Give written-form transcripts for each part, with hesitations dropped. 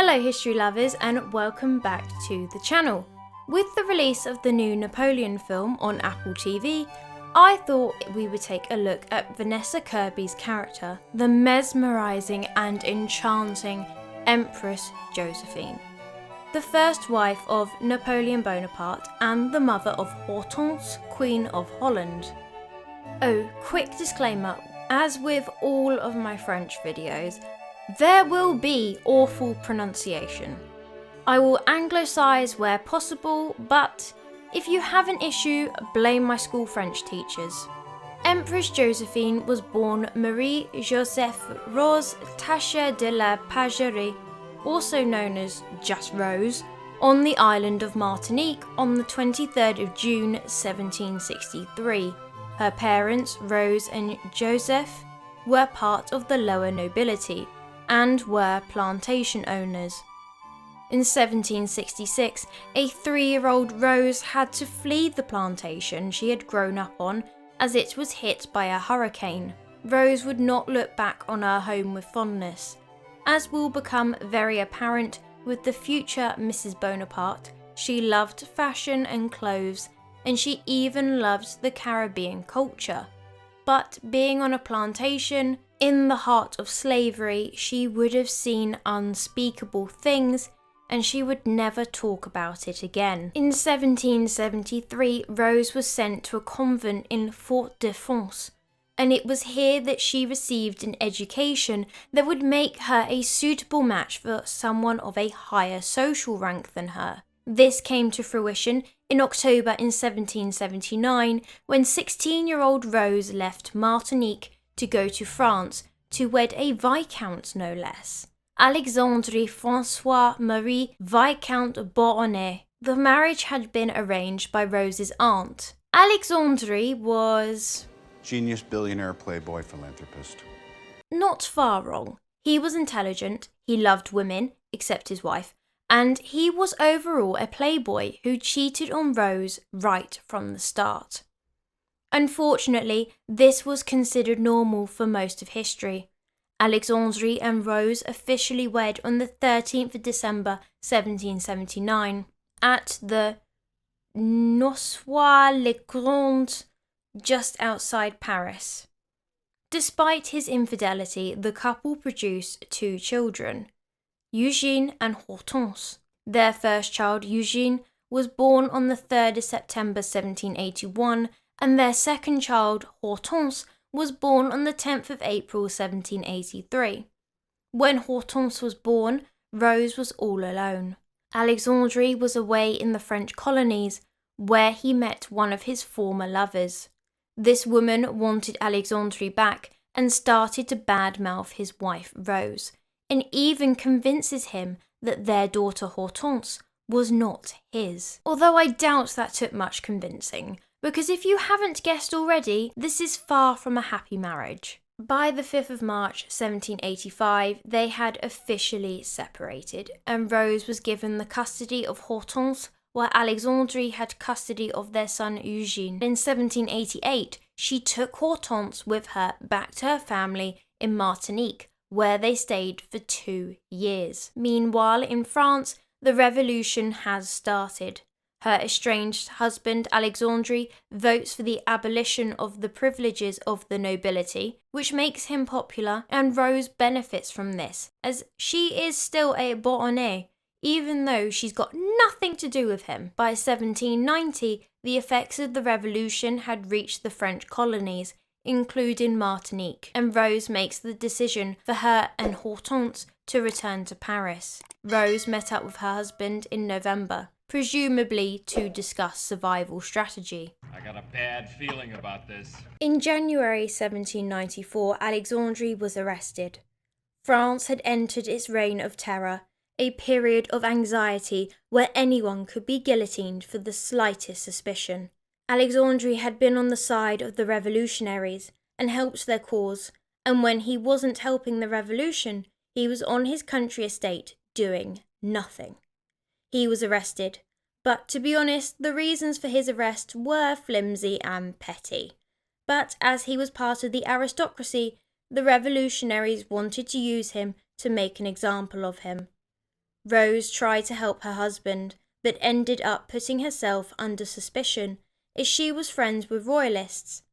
Hello history lovers and welcome back to the channel. With the release of the new Napoleon film on Apple TV, I thought we would take a look at Vanessa Kirby's character, the mesmerising and enchanting Empress Josephine, the first wife of Napoleon Bonaparte and the mother of Hortense, Queen of Holland. Oh, quick disclaimer, as with all of my French videos, there will be awful pronunciation. I will anglicise where possible, but if you have an issue, blame my school French teachers. Empress Josephine was born Marie-Joseph Rose Taché de la Pagerie, also known as just Rose, on the island of Martinique on the 23rd of June 1763. Her parents, Rose and Joseph, were part of the lower nobility and were plantation owners. In 1766, a 3-year-old Rose had to flee the plantation she had grown up on as it was hit by a hurricane. Rose would not look back on her home with fondness. As will become very apparent with the future Mrs. Bonaparte, she loved fashion and clothes, and she even loved the Caribbean culture. But being on a plantation, in the heart of slavery, she would have seen unspeakable things, and she would never talk about it again. In 1773, Rose was sent to a convent in Fort-de-France, and it was here that she received an education that would make her a suitable match for someone of a higher social rank than her. This came to fruition in October in 1779 when 16-year-old Rose left Martinique to go to France to wed a viscount no less, Alexandre François-Marie Viscount Beauharnais. The marriage had been arranged by Rose's aunt. Alexandre was genius, billionaire, playboy, philanthropist. Not far wrong. He was intelligent, he loved women, except his wife, and he was overall a playboy who cheated on Rose right from the start. Unfortunately, this was considered normal for most of history. Alexandre and Rose officially wed on the 13th of December 1779 at the Noisy-le-Grand, just outside Paris. Despite his infidelity, the couple produced 2 children, Eugene and Hortense. Their first child, Eugene, was born on the 3rd of September 1781, and their second child, Hortense, was born on the 10th of April 1783. When Hortense was born, Rose was all alone. Alexandre was away in the French colonies, where he met one of his former lovers. This woman wanted Alexandre back and started to badmouth his wife Rose, and even convinces him that their daughter Hortense was not his. Although I doubt that took much convincing, because if you haven't guessed already, this is far from a happy marriage. By the 5th of March 1785, they had officially separated, and Rose was given the custody of Hortense, while Alexandre had custody of their son Eugene. In 1788, she took Hortense with her back to her family in Martinique, where they stayed for 2 years. Meanwhile, in France, the revolution has started. Her estranged husband, Alexandre, votes for the abolition of the privileges of the nobility, which makes him popular, and Rose benefits from this, as she is still a Beauharnais, even though she's got nothing to do with him. By 1790, the effects of the revolution had reached the French colonies, including Martinique, and Rose makes the decision for her and Hortense to return to Paris. Rose met up with her husband in November, presumably to discuss survival strategy. I got a bad feeling about this. In January 1794, Alexandre was arrested. France had entered its reign of terror, a period of anxiety where anyone could be guillotined for the slightest suspicion. Alexandre had been on the side of the revolutionaries and helped their cause, and when he wasn't helping the revolution, he was on his country estate doing nothing. He was arrested, but to be honest, the reasons for his arrest were flimsy and petty. But as he was part of the aristocracy, the revolutionaries wanted to use him to make an example of him. Rose tried to help her husband, but ended up putting herself under suspicion as she was friends with royalists.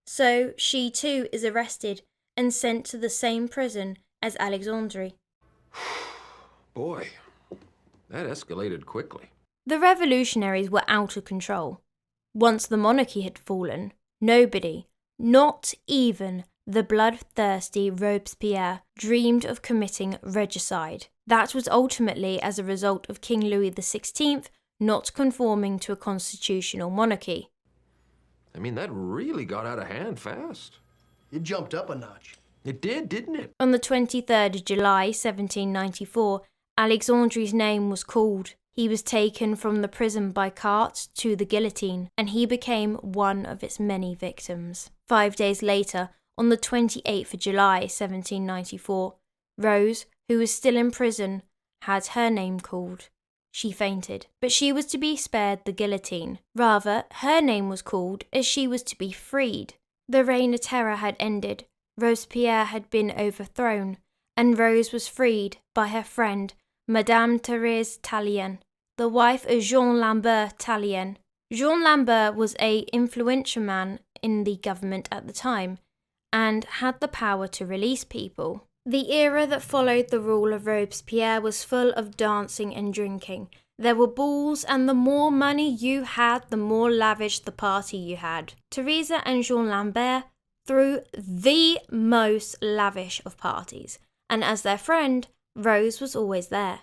So she too is arrested and sent to the same prison as Alexandre. Boy, that escalated quickly. The revolutionaries were out of control. Once the monarchy had fallen, nobody, not even the bloodthirsty Robespierre, dreamed of committing regicide. That was ultimately as a result of King Louis XVI not conforming to a constitutional monarchy. I mean, that really got out of hand fast. It jumped up a notch. It did, didn't it? On the 23rd of July 1794, Alexandre's name was called. He was taken from the prison by cart to the guillotine, and he became one of its many victims. 5 days later, on the 28th of July 1794, Rose, who was still in prison, had her name called. She fainted, but she was to be spared the guillotine. Rather, her name was called as she was to be freed. The reign of terror had ended, Robespierre had been overthrown, and Rose was freed by her friend, Madame Thérèse Tallien, the wife of Jean Lambert Tallien. Jean Lambert was an influential man in the government at the time, and had the power to release people. The era that followed the rule of Robespierre was full of dancing and drinking. There were balls, and the more money you had, the more lavish the party you had. Theresa and Jean Lambert threw the most lavish of parties, and as their friend, Rose was always there.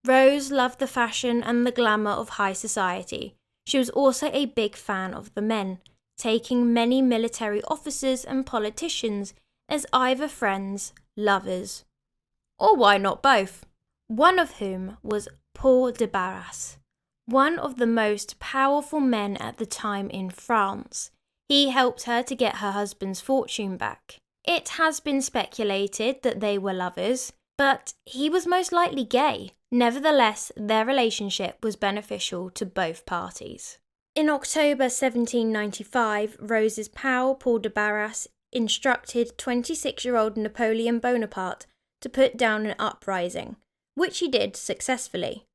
Rose loved the fashion and the glamour of high society. She was also a big fan of the men, taking many military officers and politicians as either friends, lovers, or why not both? One of whom was Paul de Barras, one of the most powerful men at the time in France. He helped her to get her husband's fortune back. It has been speculated that they were lovers, but he was most likely gay. Nevertheless, their relationship was beneficial to both parties. In October 1795, Rose's pal Paul de Barras instructed 26-year-old Napoleon Bonaparte to put down an uprising, which he did successfully.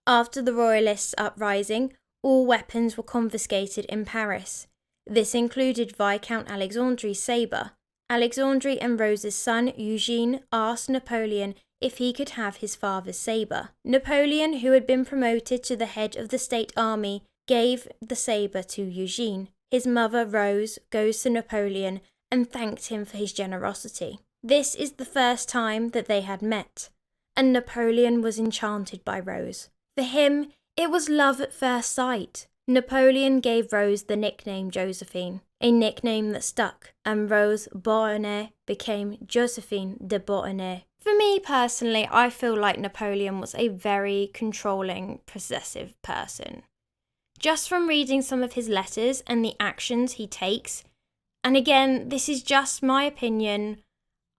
After the royalists' uprising, all weapons were confiscated in Paris. This included Viscount Alexandre's sabre. Alexandre and Rose's son Eugene asked Napoleon if he could have his father's sabre. Napoleon, who had been promoted to the head of the state army, gave the sabre to Eugene. His mother, Rose, goes to Napoleon and thanked him for his generosity. This is the first time that they had met, and Napoleon was enchanted by Rose. For him, it was love at first sight. Napoleon gave Rose the nickname Josephine, a nickname that stuck, and Rose Beauharnais became Josephine de Beauharnais. For me personally, I feel like Napoleon was a very controlling, possessive person. Just from reading some of his letters and the actions he takes, and again, this is just my opinion,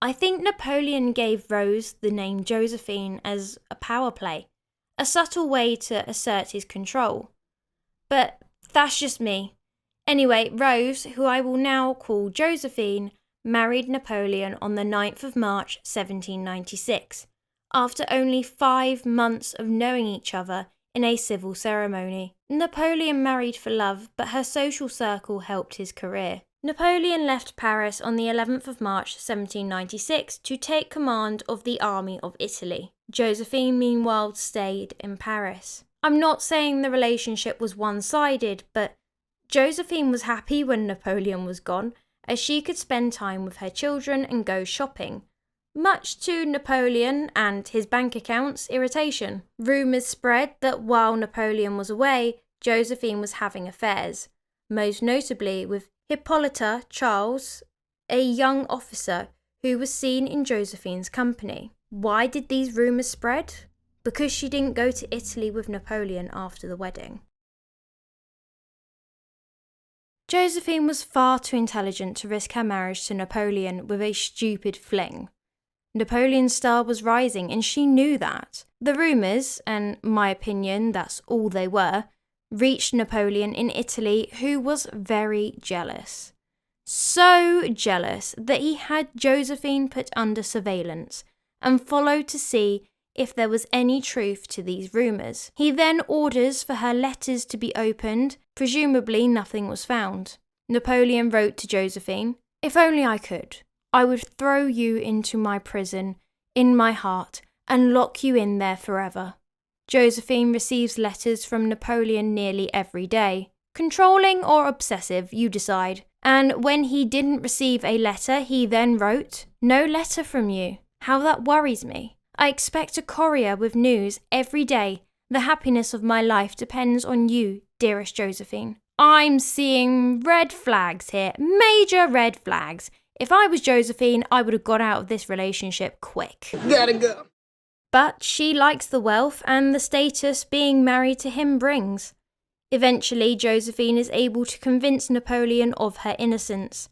I think Napoleon gave Rose the name Josephine as a power play, a subtle way to assert his control. But that's just me. Anyway, Rose, who I will now call Josephine, married Napoleon on the 9th of March 1796, after only 5 months of knowing each other in a civil ceremony. Napoleon married for love, but her social circle helped his career. Napoleon left Paris on the 11th of March 1796 to take command of the army of Italy. Josephine meanwhile stayed in Paris. I'm not saying the relationship was one-sided, but Josephine was happy when Napoleon was gone, as she could spend time with her children and go shopping, much to Napoleon and his bank account's irritation. Rumours spread that while Napoleon was away, Josephine was having affairs, most notably with Hippolyta Charles, a young officer who was seen in Josephine's company. Why did these rumours spread? Because she didn't go to Italy with Napoleon after the wedding. Josephine was far too intelligent to risk her marriage to Napoleon with a stupid fling. Napoleon's star was rising, and she knew that. The rumours, and my opinion that's all they were, reached Napoleon in Italy, who was very jealous. So jealous that he had Josephine put under surveillance and followed to see if there was any truth to these rumours. He then orders for her letters to be opened. Presumably nothing was found. Napoleon wrote to Josephine, "If only I could, I would throw you into my prison, in my heart, and lock you in there forever." Josephine receives letters from Napoleon nearly every day. Controlling or obsessive, you decide. And when he didn't receive a letter, he then wrote, "No letter from you. How that worries me. I expect a courier with news every day. The happiness of my life depends on you, dearest Josephine." I'm seeing red flags here. Major red flags. If I was Josephine, I would have got out of this relationship quick. Gotta go. But she likes the wealth and the status being married to him brings. Eventually, Josephine is able to convince Napoleon of her innocence.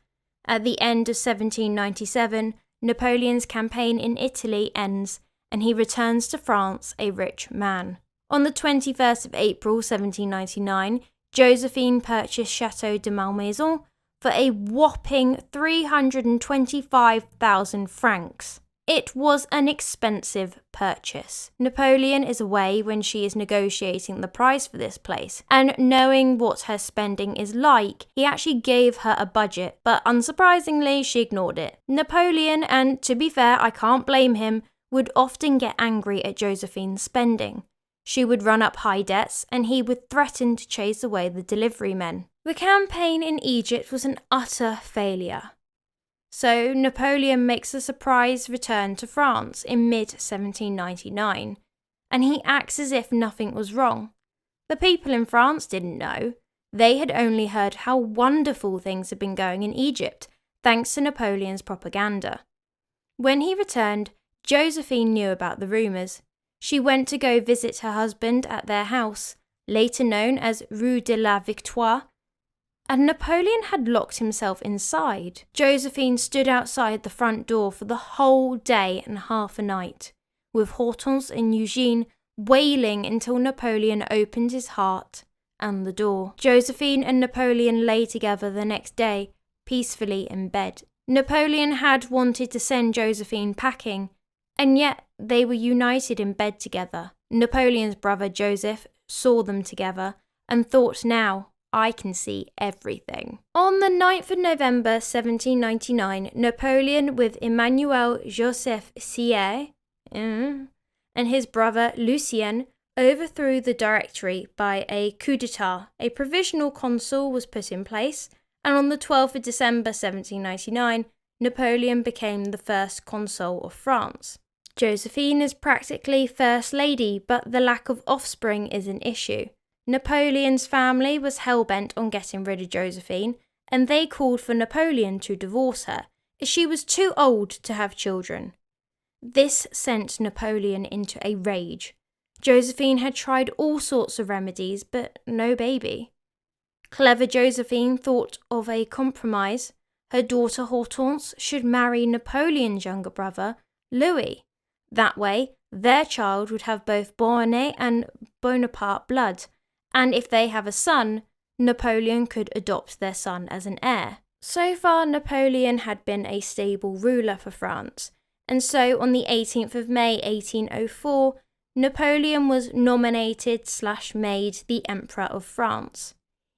At the end of 1797, Napoleon's campaign in Italy ends, and he returns to France a rich man. On the 21st of April 1799, Josephine purchased Chateau de Malmaison for a whopping 325,000 francs. It was an expensive purchase. Napoleon is away when she is negotiating the price for this place, and knowing what her spending is like, he actually gave her a budget, but unsurprisingly, she ignored it. Napoleon, and to be fair, I can't blame him, would often get angry at Josephine's spending. She would run up high debts, and he would threaten to chase away the delivery men. The campaign in Egypt was an utter failure. So Napoleon makes a surprise return to France in mid-1799, and he acts as if nothing was wrong. The people in France didn't know. They had only heard how wonderful things had been going in Egypt, thanks to Napoleon's propaganda. When he returned, Josephine knew about the rumours. She went to go visit her husband at their house, later known as Rue de la Victoire, and Napoleon had locked himself inside. Josephine stood outside the front door for the whole day and half a night, with Hortense and Eugene wailing until Napoleon opened his heart and the door. Josephine and Napoleon lay together the next day, peacefully in bed. Napoleon had wanted to send Josephine packing, and yet they were united in bed together. Napoleon's brother Joseph saw them together and thought, now I can see everything. On the 9th of November 1799, Napoleon with Emmanuel Joseph Sieyès and his brother Lucien overthrew the Directory by a coup d'etat. A provisional consul was put in place, and on the 12th of December 1799, Napoleon became the first consul of France. Josephine is practically First Lady, but the lack of offspring is an issue. Napoleon's family was hell-bent on getting rid of Josephine, and they called for Napoleon to divorce her, as she was too old to have children. This sent Napoleon into a rage. Josephine had tried all sorts of remedies, but no baby. Clever Josephine thought of a compromise. Her daughter Hortense should marry Napoleon's younger brother, Louis. That way, their child would have both Beauharnais and Bonaparte blood, and if they have a son, Napoleon could adopt their son as an heir. So far, Napoleon had been a stable ruler for France, and so on the 18th of May 1804, Napoleon was nominated/made the Emperor of France.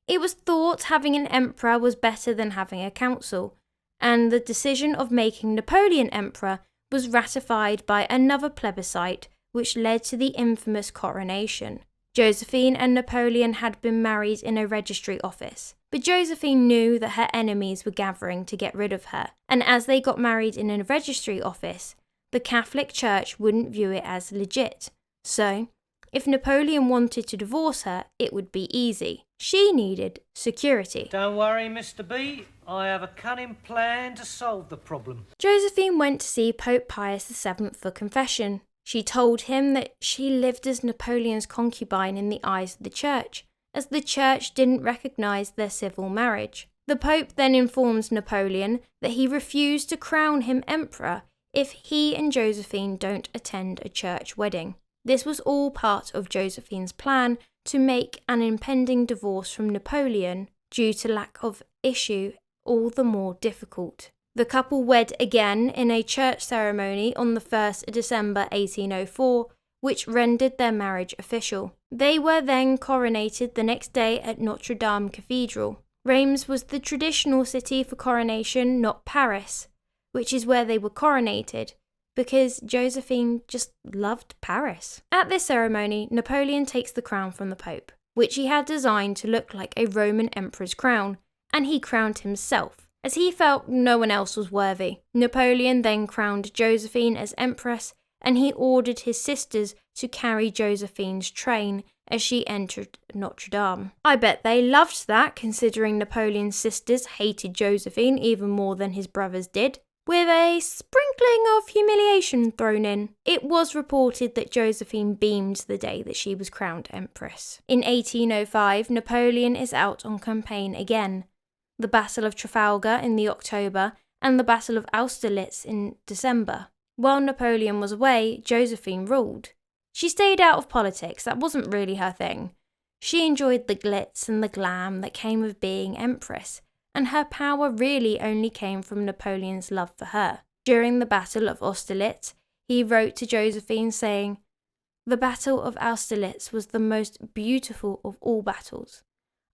It was thought having an emperor was better than having a council, and the decision of making Napoleon emperor was ratified by another plebiscite, which led to the infamous coronation. Josephine and Napoleon had been married in a registry office, but Josephine knew that her enemies were gathering to get rid of her, and as they got married in a registry office, the Catholic Church wouldn't view it as legit. So, if Napoleon wanted to divorce her, it would be easy. She needed security. Don't worry, Mr. B. I have a cunning plan to solve the problem. Josephine went to see Pope Pius VII for confession. She told him that she lived as Napoleon's concubine in the eyes of the church, as the church didn't recognise their civil marriage. The Pope then informed Napoleon that he refused to crown him emperor if he and Josephine don't attend a church wedding. This was all part of Josephine's plan to make an impending divorce from Napoleon, due to lack of issue, all the more difficult. The couple wed again in a church ceremony on the 1st of December 1804, which rendered their marriage official. They were then coronated the next day at Notre Dame Cathedral. Reims was the traditional city for coronation, not Paris, which is where they were coronated, because Josephine just loved Paris. At this ceremony, Napoleon takes the crown from the Pope, which he had designed to look like a Roman emperor's crown, and he crowned himself, as he felt no one else was worthy. Napoleon then crowned Josephine as Empress, and he ordered his sisters to carry Josephine's train as she entered Notre Dame. I bet they loved that, considering Napoleon's sisters hated Josephine even more than his brothers did, with a sprinkling of humiliation thrown in. It was reported that Josephine beamed the day that she was crowned Empress. In 1805, Napoleon is out on campaign again. The Battle of Trafalgar in the October and the Battle of Austerlitz in December. While Napoleon was away, Josephine ruled. She stayed out of politics, that wasn't really her thing. She enjoyed the glitz and the glam that came with being Empress, and her power really only came from Napoleon's love for her. During the Battle of Austerlitz, he wrote to Josephine saying, "The Battle of Austerlitz was the most beautiful of all battles.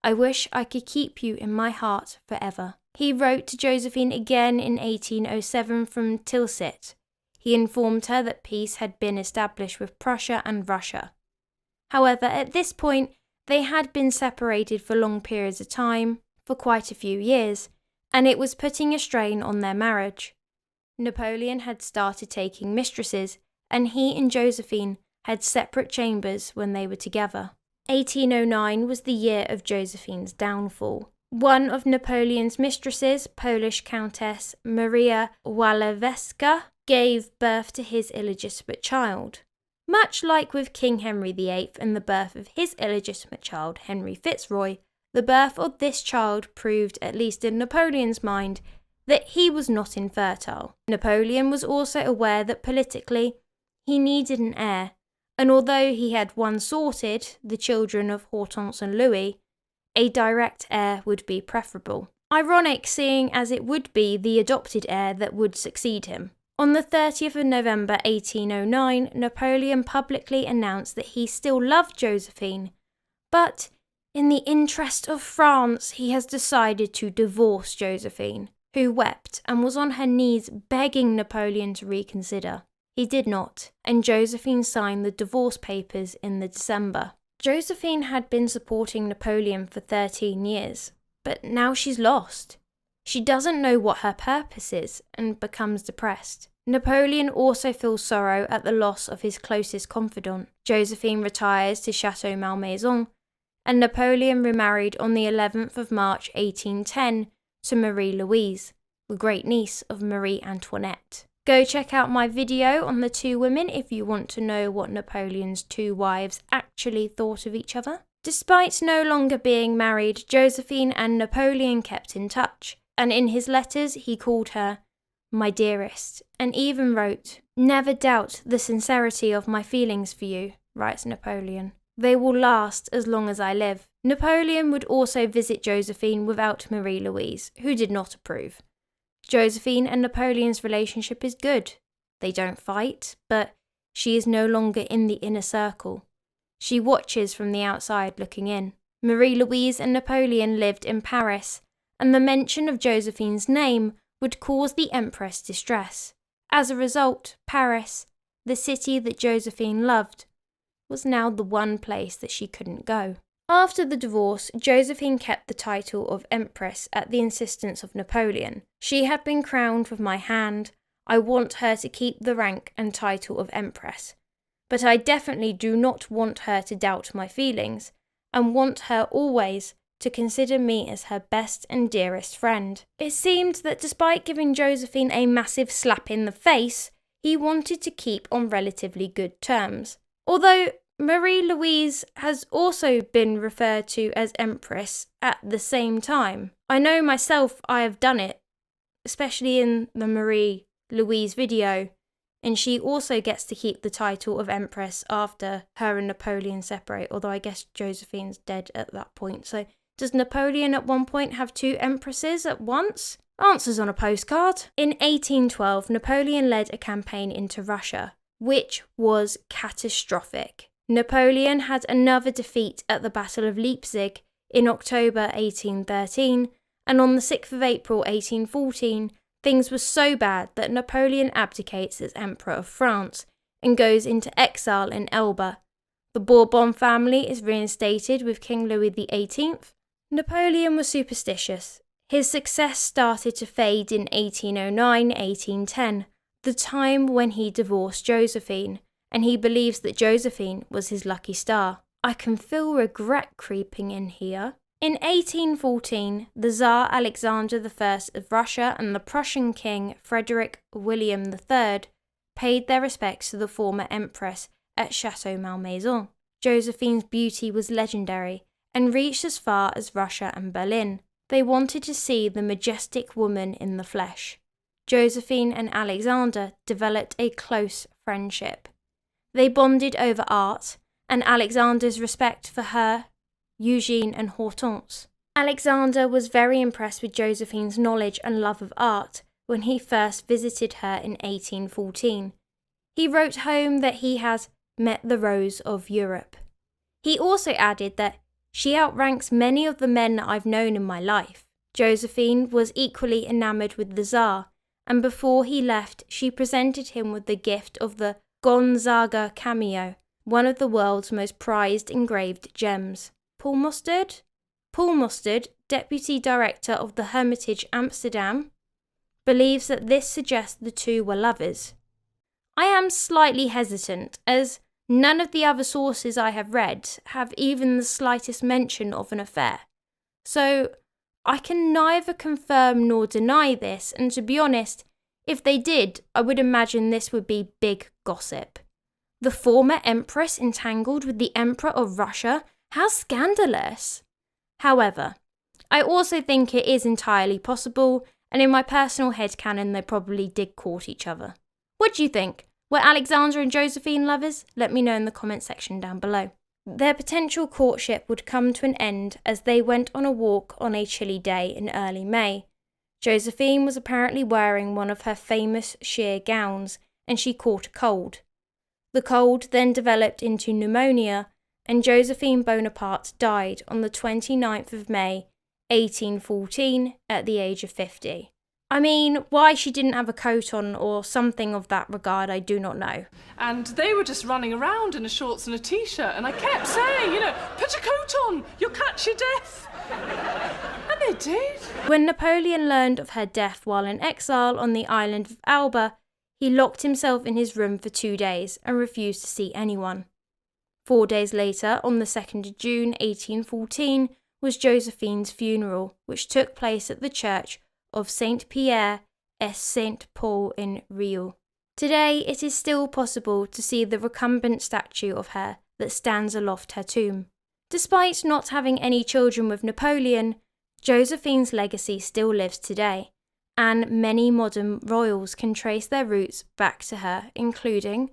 I wish I could keep you in my heart forever." He wrote to Josephine again in 1807 from Tilsit. He informed her that peace had been established with Prussia and Russia. However, at this point, they had been separated for long periods of time, for quite a few years, and it was putting a strain on their marriage. Napoleon had started taking mistresses, and he and Josephine had separate chambers when they were together. 1809 was the year of Josephine's downfall. One of Napoleon's mistresses, Polish Countess Maria Walewska, gave birth to his illegitimate child. Much like with King Henry VIII and the birth of his illegitimate child, Henry Fitzroy, the birth of this child proved, at least in Napoleon's mind, that he was not infertile. Napoleon was also aware that politically, he needed an heir, and although he had one sorted, the children of Hortense and Louis, a direct heir would be preferable. Ironic, seeing as it would be the adopted heir that would succeed him. On the 30th of November 1809, Napoleon publicly announced that he still loved Josephine, but in the interest of France, he has decided to divorce Josephine, who wept and was on her knees begging Napoleon to reconsider. He did not, and Josephine signed the divorce papers in the December. Josephine had been supporting Napoleon for 13 years, but now she's lost. She doesn't know what her purpose is and becomes depressed. Napoleon also feels sorrow at the loss of his closest confidant. Josephine retires to Chateau Malmaison, and Napoleon remarried on the 11th of March 1810 to Marie-Louise, the great niece of Marie Antoinette. Go check out my video on the two women if you want to know what Napoleon's two wives actually thought of each other. Despite no longer being married, Josephine and Napoleon kept in touch, and in his letters he called her "my dearest," and even wrote, "Never doubt the sincerity of my feelings for you," writes Napoleon. "They will last as long as I live." Napoleon would also visit Josephine without Marie-Louise, who did not approve. Josephine and Napoleon's relationship is good. They don't fight, but she is no longer in the inner circle. She watches from the outside looking in. Marie-Louise and Napoleon lived in Paris, and the mention of Josephine's name would cause the Empress distress. As a result, Paris, the city that Josephine loved, was now the one place that she couldn't go. After the divorce, Josephine kept the title of Empress at the insistence of Napoleon. "She had been crowned with my hand. I want her to keep the rank and title of Empress. But I definitely do not want her to doubt my feelings, and want her always to consider me as her best and dearest friend." It seemed that despite giving Josephine a massive slap in the face, he wanted to keep on relatively good terms. Although Marie-Louise has also been referred to as Empress at the same time. I know myself I have done it, especially in the Marie-Louise video, and she also gets to keep the title of Empress after her and Napoleon separate, although I guess Josephine's dead at that point. So does Napoleon at one point have two empresses at once? Answers on a postcard. In 1812, Napoleon led a campaign into Russia, which was catastrophic. Napoleon had another defeat at the Battle of Leipzig in October 1813, and on the 6th of April 1814, things were so bad that Napoleon abdicates as Emperor of France and goes into exile in Elba. The Bourbon family is reinstated with King Louis XVIII. Napoleon was superstitious. His success started to fade in 1809-1810, the time when he divorced Josephine, and he believes that Josephine was his lucky star. I can feel regret creeping in here. In 1814, the Tsar Alexander I of Russia and the Prussian King Frederick William III paid their respects to the former Empress at Chateau Malmaison. Josephine's beauty was legendary and reached as far as Russia and Berlin. They wanted to see the majestic woman in the flesh. Josephine and Alexander developed a close friendship. They bonded over art and Alexander's respect for her, Eugene and Hortense. Alexander was very impressed with Josephine's knowledge and love of art when he first visited her in 1814. He wrote home that he has met the rose of Europe. He also added that she outranks many of the men that I've known in my life. Josephine was equally enamoured with the Tsar, and before he left, she presented him with the gift of the Gonzaga cameo, one of the world's most prized engraved gems. Paul Mustard? Paul Mustard, deputy director of the Hermitage Amsterdam, believes that this suggests the two were lovers. I am slightly hesitant, as none of the other sources I have read have even the slightest mention of an affair. So I can neither confirm nor deny this, and to be honest, if they did, I would imagine this would be big gossip. The former Empress entangled with the Emperor of Russia? How scandalous! However, I also think it is entirely possible, and in my personal headcanon they probably did court each other. What do you think? Were Alexander and Josephine lovers? Let me know in the comment section down below. Their potential courtship would come to an end as they went on a walk on a chilly day in early May. Josephine was apparently wearing one of her famous sheer gowns, and she caught a cold. The cold then developed into pneumonia, and Josephine Bonaparte died on the 29th of May, 1814, at the age of 50. I mean, why she didn't have a coat on or something of that regard, I do not know. And they were just running around in a shorts and a t-shirt, and I kept saying, put a coat on, you'll catch your death. And they did. When Napoleon learned of her death while in exile on the island of Elba, he locked himself in his room for 2 days and refused to see anyone. 4 days later, on the 2nd of June 1814, was Josephine's funeral, which took place at the church of Saint Pierre et Saint Paul in Rio. Today, it is still possible to see the recumbent statue of her that stands aloft her tomb. Despite not having any children with Napoleon, Josephine's legacy still lives today, and many modern royals can trace their roots back to her, including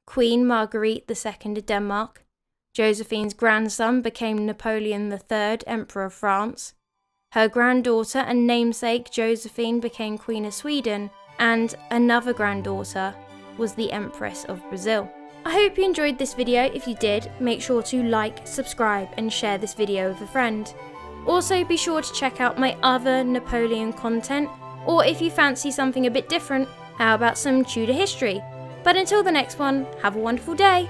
Queen Marguerite II of Denmark. Josephine's grandson became Napoleon III, Emperor of France. Her granddaughter and namesake Josephine became Queen of Sweden, and another granddaughter was the Empress of Brazil. I hope you enjoyed this video. If you did, make sure to like, subscribe and share this video with a friend. Also be sure to check out my other Napoleon content, or if you fancy something a bit different, how about some Tudor history? But until the next one, have a wonderful day.